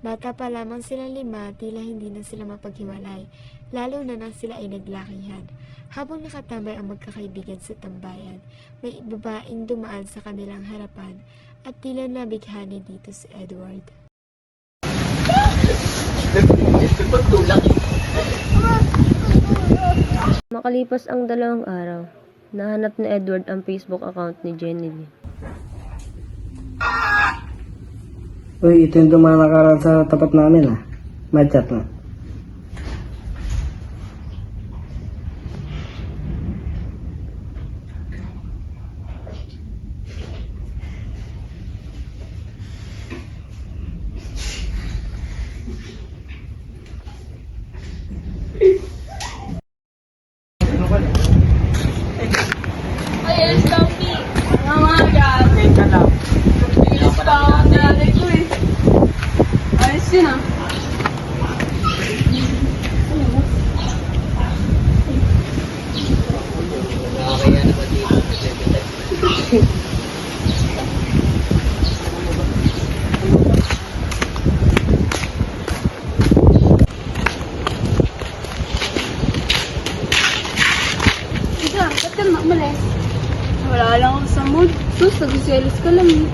Bata pa lamang silang 5, tila hindi na sila mapaghiwalay, lalo na nang sila ay naglakihan. Habang nakatambay ang magkakaibigan sa tambayan, may babaeng dumaan sa kanilang harapan at tila nabighani dito si Edward. Makalipas ang 2 araw, nahanap ni Edward ang Facebook account ni Jenny Lee. Uy, ito yung dumaan nakaraan sa tapat namin May chat na. Ay, Stumpy! Namaga! Teka lang. Bilis pa ako ang nanay ko eh. Ayos yun ah. Nakakaya na ba dito? Ika, ba't ka naman umalis? Wala lang ako sa mood. Sus, nagsiselos ka lang eh.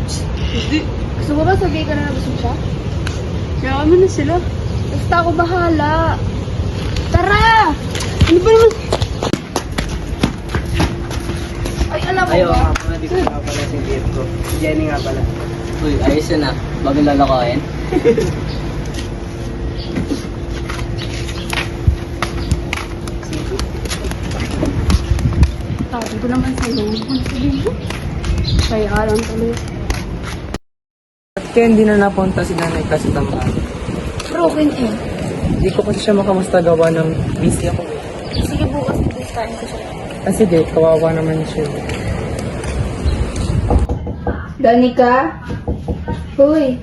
Hindi. Gusto mo ba sabihin ka na nabusog siya? Kaya kami na sila. Basta ako bahala. Tara! Ano ba naman? Ay, alam mo Ayaw ba? nga pala, di ko nga pala si Jeff ko. Si Jenny nga pala. Uy, ayos yun ah. Bago lalakohin. Sabi ko naman sa'yo. Ano sabihin ko? Kaya ka lang tuloy. At kaya hindi na napunta si nanay kasi tambahan. Broken eh. Hindi ko kasi siya makamusta gawa ng busy ako Sige bukas, i-FaceTime ko siya. Kasi kawawa naman siya. Danica? Hoy!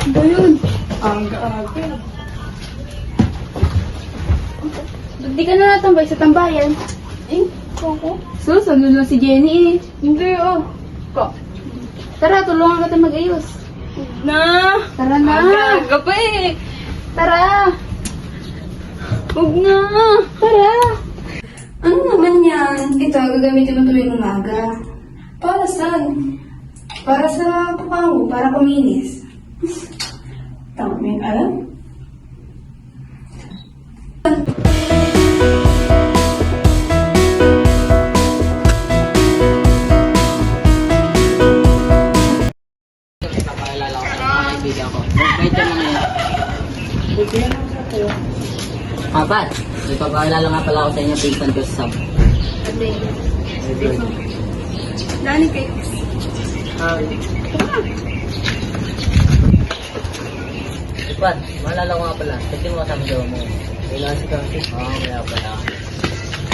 Ano yun? Ang aga. Hindi ka na natambay sa tambayan. Eh, koko? Sus, ano na si Jenny eh. Hindi oh. Ko. Tara, tulungan ka mag-ayos. Na! Tara na! Aga pa eh! Tara! Huwag na! Tara! Ano naman yan? Ito, gagamitin mo tuwing umaga. Para saan? Para sa papango, para kuminis. Tama mo yung alam? Papaalala ko sa mga kaibigan ko. Wait lang ngayon. Papat, ipapaalala nga pala ako sa inyo pinsan ko sa Sam. Nani cake. Ipat, maalala ko nga pala. Kasi mo kasama jowa mo. Wala si Kasi. Oo, kaya pala.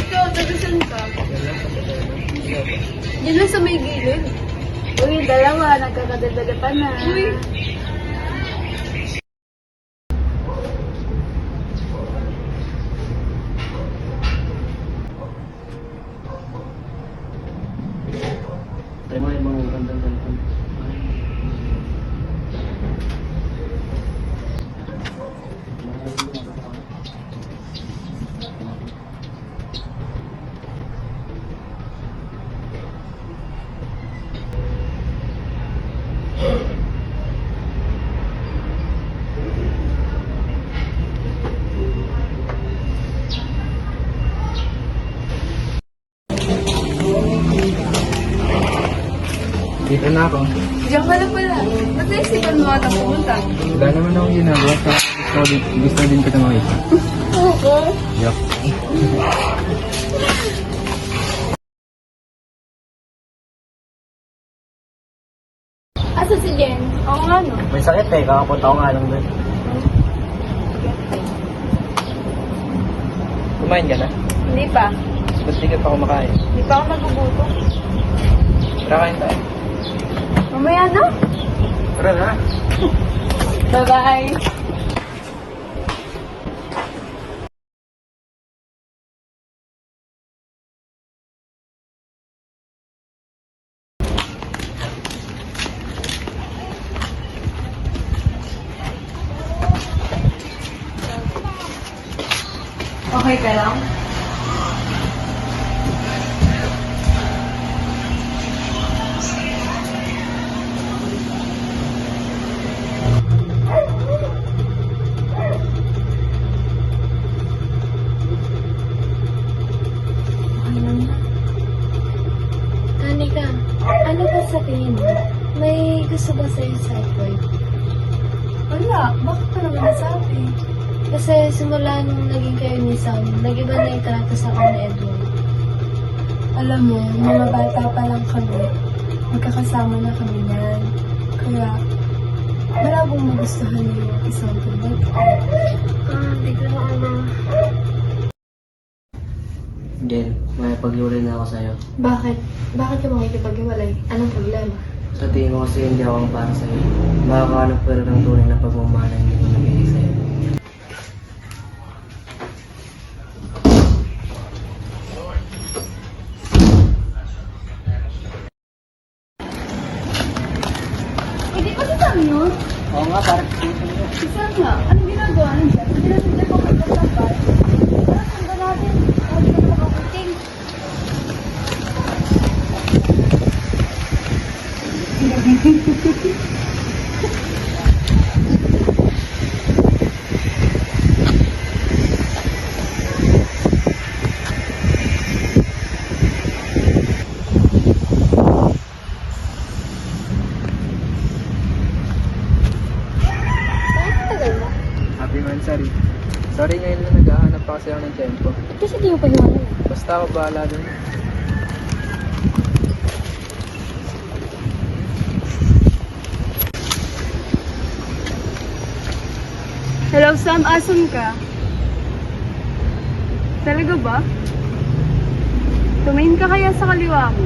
Ikaw, tagasan ka? Yan lang, kapatid mo. Yan lang sa may gilid. Uy, dalawa, nagkakadadala pa na. Uy! Tayo mo yung mga gandang-gandang. Dito na ako. Diyan ka na pala. Ba't naisipan mo ata pumunta? Wala naman akong ginagawa sa gusto din kita makita. Oo. Yuck. Asa si Jen? Oo nga no. May sakit kakapunta ko nga lang doon. Kumain ka na? Hindi pa. Ba't di ka pa kumakain? Hindi pa ako nagugutom. Tara kain tayo. Mamaya na. Tara na. Bye-bye. Okay ka lang? Anika, ano ba sa tingin mo? May gusto ba sa'yo sa Edward? Wala, bakit ka naman nasabi? Kasi simula nung naging kayo ni Sam, nag-iba na yung trato sa akin ni Edward. Alam mo, mga bata pa lang kami. Magkakasama na kami niyan. Kaya, malabong magustuhan niyo yung isang tumbag. Hindi ko na ano. Jen, may pag-iwalay na ako sa'yo. Bakit? Bakit ka makikipag-iwalay? Anong problema? Sa tingin ko kasi hindi ako ang para sa'yo. Makakahanap ka rin ng tunay na pagmamahal na hindi ko nabigay sa'yo. Hindi pa si Sam yun? Oo nga, parang Si Sam nga. Anong ginagawa niya dyan? Hindi natin dyan kung magkasabay. Tara, sundan natin. Hindi ka na makakunting. Happy Mansari. Sorry ngayon lang naghahanap pa kasi ako ng tempo. Kasi di mo pag-iwalay. Basta ako bahala dun. Hello, Sam. Asan ka? Talaga ba? Tumingin ka kaya sa kaliwa mo?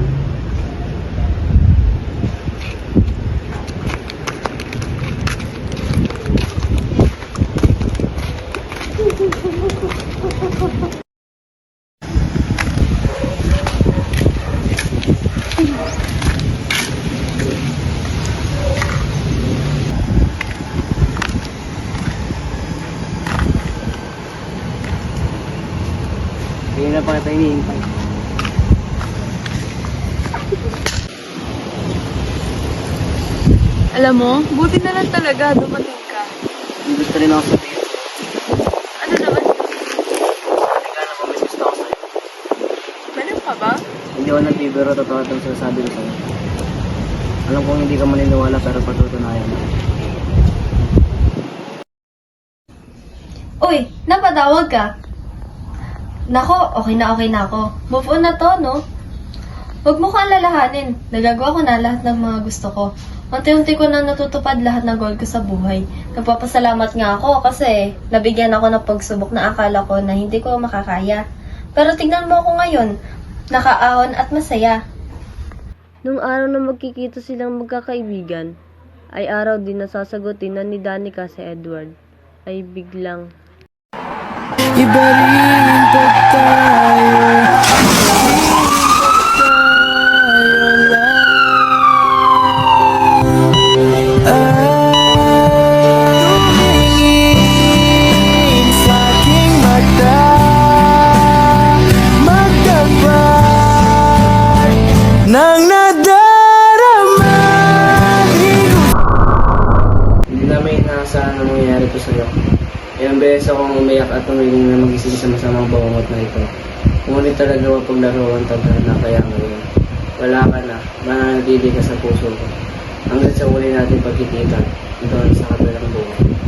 hindi na pa kita iniintay. Alam mo, buti na lang talaga dumating ka. Hindi gusto rin ako sabihin. Ano naman? Teka na kung may gusto ako sa'yo. Meron ka ba? Hindi ako nagbibiro, totoo itong sinasabi ko sa'yo. Alam kong hindi ka maniniwala pero patutunayan mo. Uy, napatawag ka. Nako, okay na ako. Move on na to, no? Huwag mo ka alalahanin. Nagagawa ko na lahat ng mga gusto ko. Unti-unti ko na natutupad lahat ng goal ko sa buhay. Nagpapasalamat nga ako kasi nabigyan ako ng pagsubok na akala ko na hindi ko makakaya. Pero tignan mo ako ngayon. Nakaahon at masaya. Nung araw na magkikita silang magkakaibigan, ay araw din na sasagutin na ni Danica si Edward. Ay biglang Hindi namin inaasahan na mangyayari to sa'yo. Ilang beses akong umiyak at tumiling na magising sa masamang bangungot na ito. Ngunit talaga mapaglaro ang tadhana kaya ngayon. Wala ka na, mananatili ka sa puso ko. Hanggang sa uli natin pagkikita, doon sa kabilang buwan.